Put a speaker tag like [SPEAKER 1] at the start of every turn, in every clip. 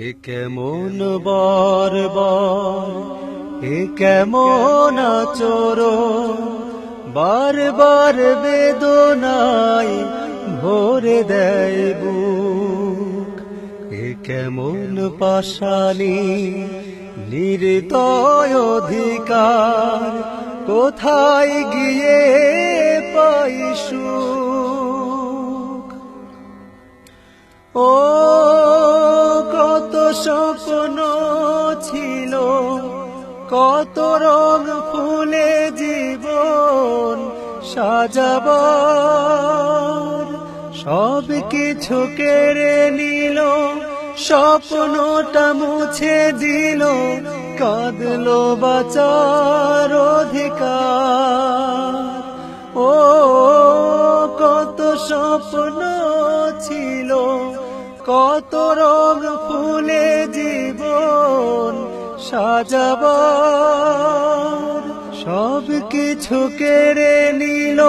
[SPEAKER 1] এ কেমন বারবার, এ কেমন আচরণ, বারবার বেদনায় ভরে দেয় বুক। এ কেমন পাশানি নির্দয় অধিকার, কোথায় গিয়ে পাই সুখ। ও কত স্বপ্ন ছিল, কত রং ফুলে জীবন সাজাবার, সব কিছু কেড়ে নিল, স্বপ্নটা মুছে দিল, কাঁদলো বাঁচার অধিকার। ও কত স্বপ্ন ছিল, কত রং ফুলে জীবন সাজাবার, সব কিছু কেড়ে নিল,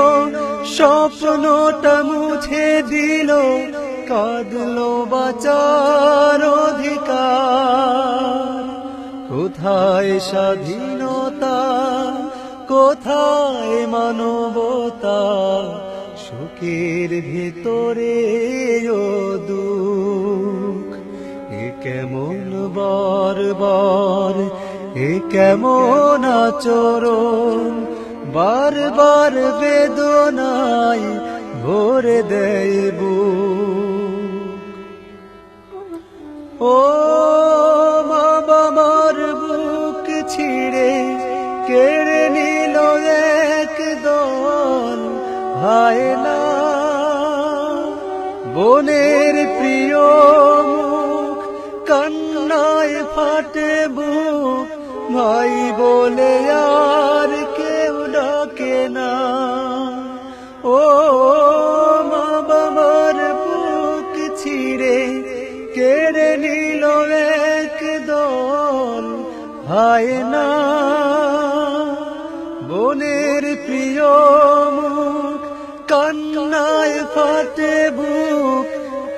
[SPEAKER 1] স্বপ্নটা মুছে দিল, কাঁদলো বাঁচার অধিকার। কোথায় স্বাধীনতা, কোথায় মানবতা, সুখের ভেতরে ও দুঃখ। এ কেমন বারবার, এ কেমন আচরণ, বারবার বেদনায় ভরে দেয় বুক। ও মা বাবার বুক ছিঁড়ে কেড়ে নিল একদল হায়না, বোনের প্রিয় মুখ কান্নায় ফাটে বুক, ভাই বলে আর কেউ ডাকে না। ও মা বাবার বুক ছিঁড়ে কেড়ে নিল একদল হায়না, বোনের প্রিয় মুখ কান্নায় ফাটে বুক,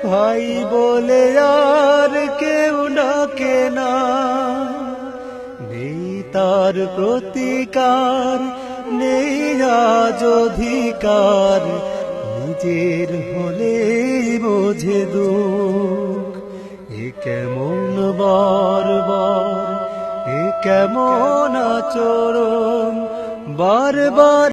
[SPEAKER 1] ভাই বলে আর কেউ ডাকে না। নেই তার প্রতিকার, নেই আজ অধিকার, নিজের হলে বোঝে দুঃখ। এ কেমন বারবার, এ কেমন আচরণ, বারবার